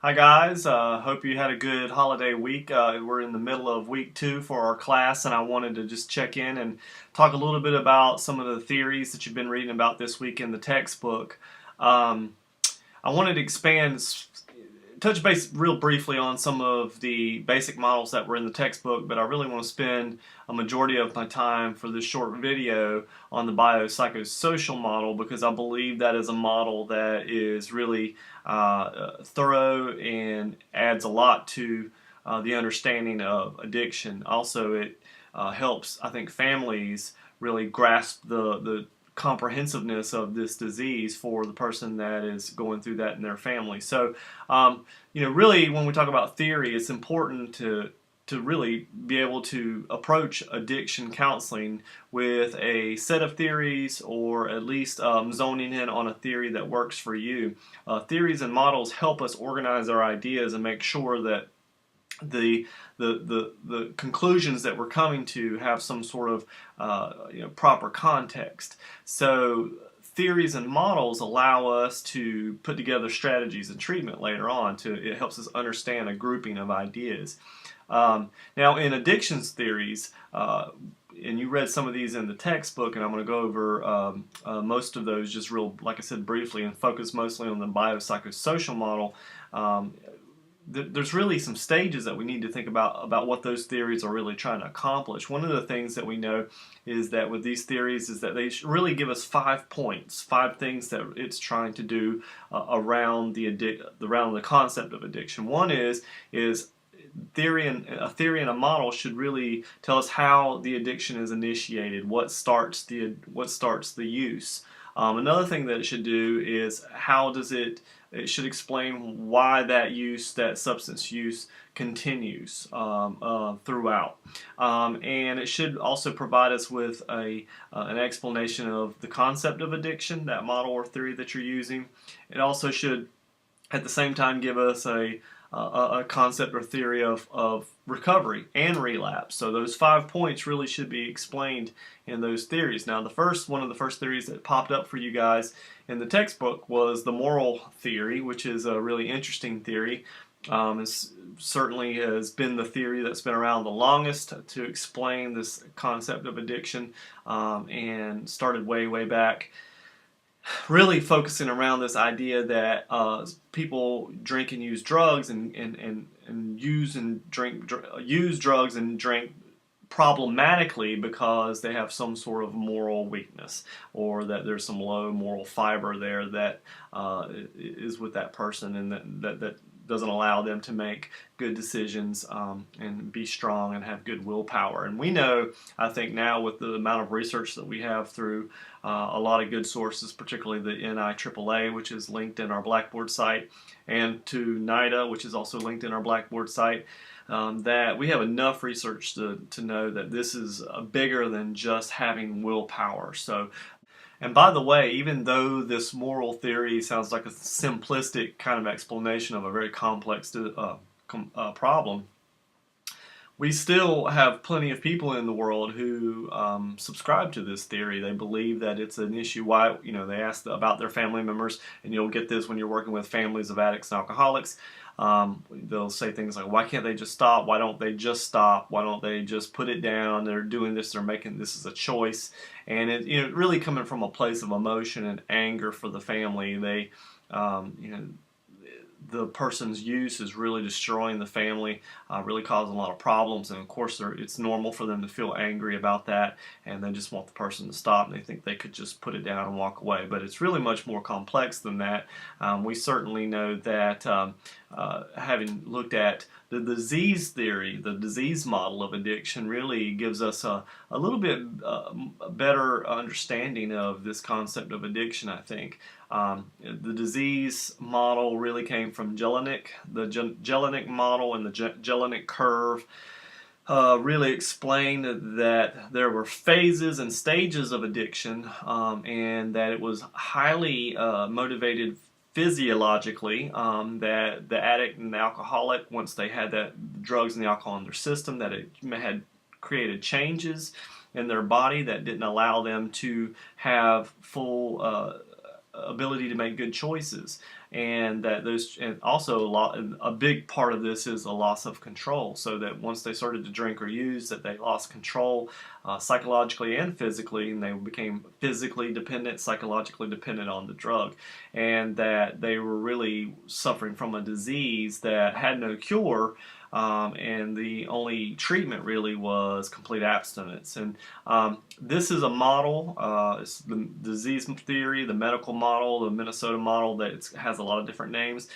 Hi guys, hope you had a good holiday week. We're in the middle of week 2 for our class, and I wanted to just check in and talk a little bit about some of the theories that you've been reading about this week in the textbook. Um, I wanted to touch base real briefly on some of the basic models that were in the textbook, but I really want to spend a majority of my time for this short video on the biopsychosocial model because I believe that is a model that is really thorough and adds a lot to the understanding of addiction. Also, it helps, I think, families really grasp the comprehensiveness of this disease for the person that is going through that in their family. So, really, when we talk about theory, it's important to really be able to approach addiction counseling with a set of theories, or at least zoning in on a theory that works for you. Theories and models help us organize our ideas and make sure that the conclusions that we're coming to have some sort of proper context. So theories and models allow us to put together strategies and treatment later on. It helps us understand a grouping of ideas. Now, in addictions theories, and you read some of these in the textbook, and I'm going to go over most of those just real, like I said, briefly, and focus mostly on the biopsychosocial model. There's really some stages that we need to think about what those theories are really trying to accomplish. One of the things that we know is that with these theories is that they really give us 5 points, 5 things that it's trying to do around the concept of addiction. One is theory, and a theory and a model should really tell us how the addiction is initiated, what starts the use. Another thing that it should do is it should explain why that substance use continues throughout. And it should also provide us with an explanation of the concept of addiction, that model or theory that you're using. It also should at the same time give us a concept or theory of recovery and relapse. So those 5 points really should be explained in those theories. Now, one of the first theories that popped up for you guys in the textbook was the moral theory, which is a really interesting theory. It certainly has been the theory that's been around the longest to explain this concept of addiction, and started way back, really focusing around this idea that people drink and use drugs and use drugs and drink problematically because they have some sort of moral weakness, or that there's some low moral fiber there that is with that person, and that doesn't allow them to make good decisions and be strong and have good willpower. And we know, I think now, with the amount of research that we have through a lot of good sources, particularly the NIAAA, which is linked in our Blackboard site, and to NIDA, which is also linked in our Blackboard site, that we have enough research to know that this is bigger than just having willpower. So, and by the way, even though this moral theory sounds like a simplistic kind of explanation of a very complex problem, we still have plenty of people in the world who subscribe to this theory. They believe that it's an issue. Why, they ask about their family members, and you'll get this when you're working with families of addicts and alcoholics. They'll say things like, why can't they just stop? Why don't they just stop? Why don't they just put it down? They're doing this, they're making this as a choice. And it really coming from a place of emotion and anger for the family. They, the person's use is really destroying the family, really causing a lot of problems, and of course it's normal for them to feel angry about that, and they just want the person to stop, and they think they could just put it down and walk away. But it's really much more complex than that. We certainly know that having looked at the disease theory, the disease model of addiction, really gives us a little bit better understanding of this concept of addiction, I think. The disease model really came from Jelinek. The Jelinek model and the Jelinek curve really explained that there were phases and stages of addiction, and that it was highly motivated physiologically, that the addict and the alcoholic, once they had that drugs and the alcohol in their system, that it had created changes in their body that didn't allow them to have full ability to make good choices, and that those, and also a big part of this is a loss of control. So that once they started to drink or use, that they lost control psychologically and physically, and they became physically dependent, psychologically dependent on the drug, and that they were really suffering from a disease that had no cure. And the only treatment really was complete abstinence. And this is a model, it's the disease theory, the medical model, the Minnesota model, that has a lot of different names.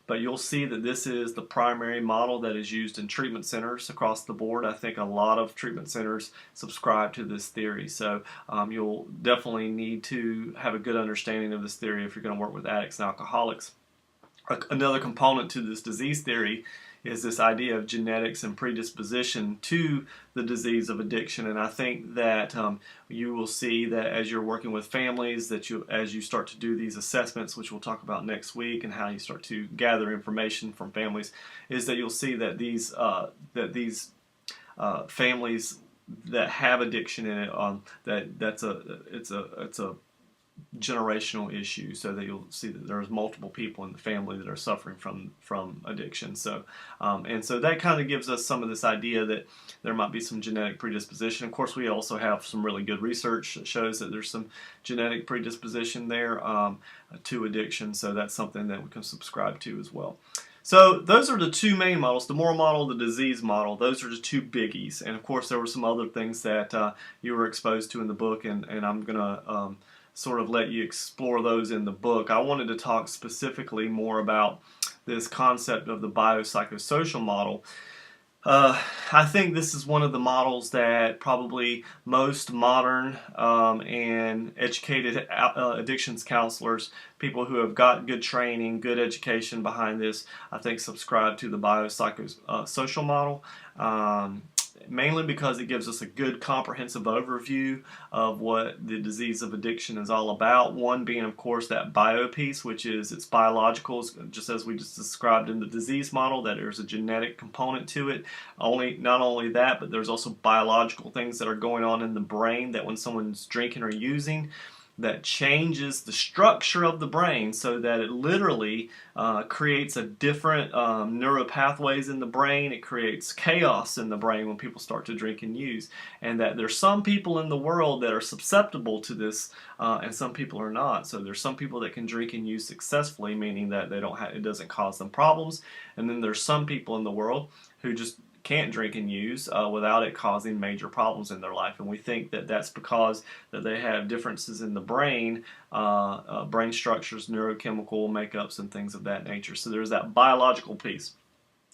But you'll see that this is the primary model that is used in treatment centers across the board. I think a lot of treatment centers subscribe to this theory. So you'll definitely need to have a good understanding of this theory if you're going to work with addicts and alcoholics. Another component to this disease theory is this idea of genetics and predisposition to the disease of addiction. And I think that you will see that as you're working with families, that as you start to do these assessments, which we'll talk about next week, and how you start to gather information from families, is that you'll see that these families that have addiction in it, it's a generational issue, so that you'll see that there's multiple people in the family that are suffering from addiction. So and so that kind of gives us some of this idea that there might be some genetic predisposition. Of course, we also have some really good research that shows that there's some genetic predisposition there to addiction, so that's something that we can subscribe to as well. So those are the two main models, the moral model, the disease model. Those are the two biggies. And of course, there were some other things that you were exposed to in the book, and I'm going to sort of let you explore those in the book. I wanted to talk specifically more about this concept of the biopsychosocial model. I think this is one of the models that probably most modern and educated addictions counselors, people who have got good training, good education behind this, I think subscribe to the biopsychosocial model. Mainly because it gives us a good comprehensive overview of what the disease of addiction is all about. One being, of course, that bio piece, which is its biological, just as we just described in the disease model, that there's a genetic component to it. Not only that, but there's also biological things that are going on in the brain that when someone's drinking or using, that changes the structure of the brain, so that it literally creates a different neuropathways in the brain. It creates chaos in the brain when people start to drink and use, and that there's some people in the world that are susceptible to this, and some people are not. So there's some people that can drink and use successfully, meaning that it doesn't cause them problems, and then there's some people in the world who just can't drink and use without it causing major problems in their life. And we think that that's because that they have differences in the brain, brain structures, neurochemical makeups, and things of that nature. So there's that biological piece.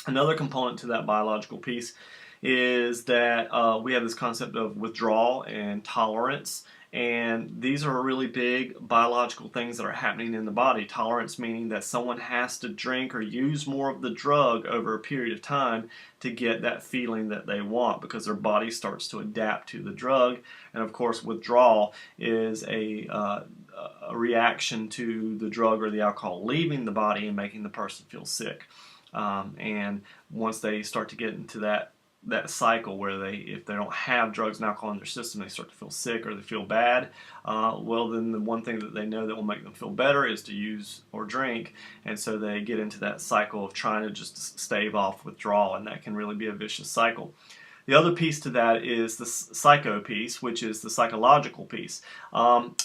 Another component to that biological piece is that we have this concept of withdrawal and tolerance. And these are really big biological things that are happening in the body. Tolerance meaning that someone has to drink or use more of the drug over a period of time to get that feeling that they want, because their body starts to adapt to the drug. And of course, withdrawal is a reaction to the drug or the alcohol leaving the body and making the person feel sick. And once they start to get into that cycle where if they don't have drugs and alcohol in their system, they start to feel sick or they feel bad, well, then the one thing that they know that will make them feel better is to use or drink, and so they get into that cycle of trying to just stave off withdrawal, and that can really be a vicious cycle. The other piece to that is the psycho piece, which is the psychological piece.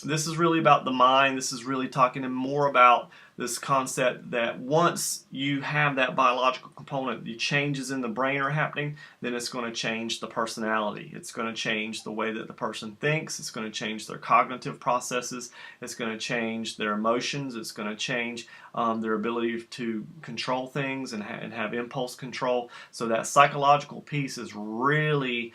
This is really about the mind. This is really talking more about this concept that once you have that biological component, the changes in the brain are happening, then it's going to change the personality. It's going to change the way that the person thinks. It's going to change their cognitive processes. It's going to change their emotions. It's going to change their ability to control things and have impulse control. So that psychological piece is really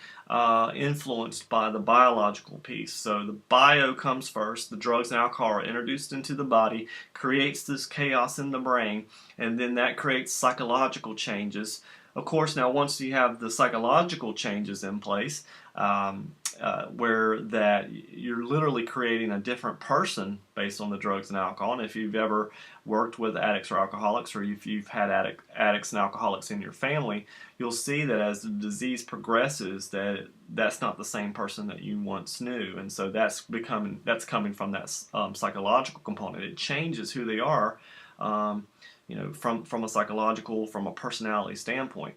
influenced by the biological piece. So the bio comes first. The drugs and alcohol are introduced into the body, creates this chaos in the brain, and then that creates psychological changes. Of course, now once you have the psychological changes in place, where that you're literally creating a different person based on the drugs and alcohol. And if you've ever worked with addicts or alcoholics, or if you've had addicts and alcoholics in your family, you'll see that as the disease progresses, that's not the same person that you once knew. And so that's coming from that psychological component. It changes who they are, from a psychological, from a personality standpoint.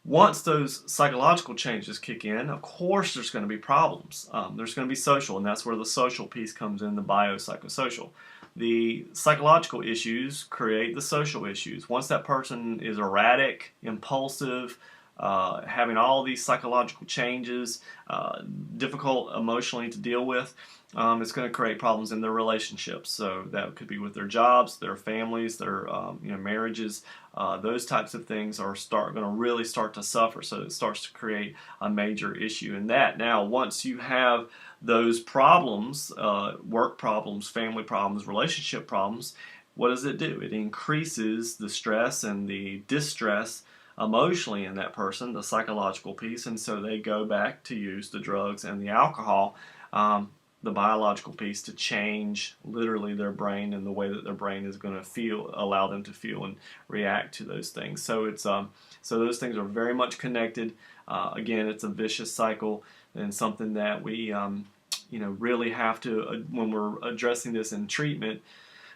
Once those psychological changes kick in, of course there's going to be problems. There's going to be social, and that's where the social piece comes in, the biopsychosocial. The psychological issues create the social issues. Once that person is erratic, impulsive, having all these psychological changes, difficult emotionally to deal with, it's going to create problems in their relationships. So that could be with their jobs, their families, their marriages. Those types of things are going to really start to suffer. So it starts to create a major issue in that. Now, once you have those problems, work problems, family problems, relationship problems, what does it do? It increases the stress and the distress emotionally in that person, the psychological piece, and so they go back to use the drugs and the alcohol, the biological piece, to change literally their brain and the way that their brain is going to allow them to feel and react to those things. So it's so those things are very much connected. Again, it's a vicious cycle, and something that we really have to, when we're addressing this in treatment.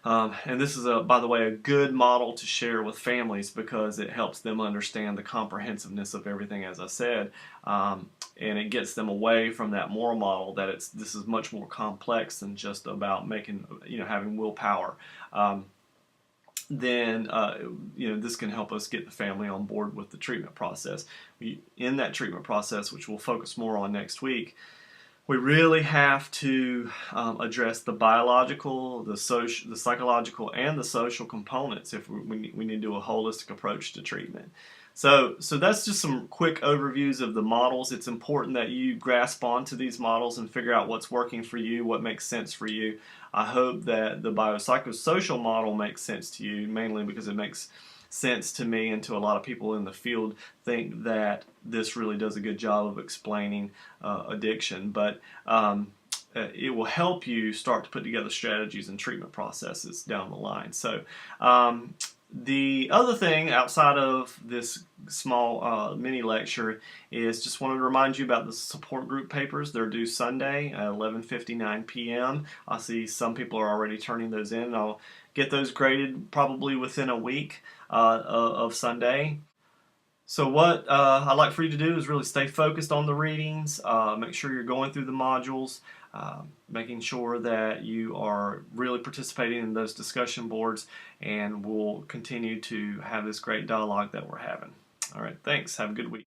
And this is, by the way, a good model to share with families, because it helps them understand the comprehensiveness of everything, as I said, and it gets them away from that moral model that this is much more complex than just about having willpower. Then this can help us get the family on board with the treatment process. In that treatment process, which we'll focus more on next week, we really have to address the biological, the psychological, and the social components if we need to do a holistic approach to treatment. So that's just some quick overviews of the models. It's important that you grasp onto these models and figure out what's working for you, what makes sense for you. I hope that the biopsychosocial model makes sense to you, mainly because it makes sense to me and to a lot of people in the field. Think that this really does a good job of explaining addiction, but it will help you start to put together strategies and treatment processes down the line. So the other thing outside of this small mini lecture is just wanted to remind you about the support group papers. They're due Sunday at 11:59 p.m. I see some people are already turning those in. I'll get those graded probably within a week of Sunday. So what I'd like for you to do is really stay focused on the readings, make sure you're going through the modules, making sure that you are really participating in those discussion boards, and we'll continue to have this great dialogue that we're having. All right, thanks. Have a good week.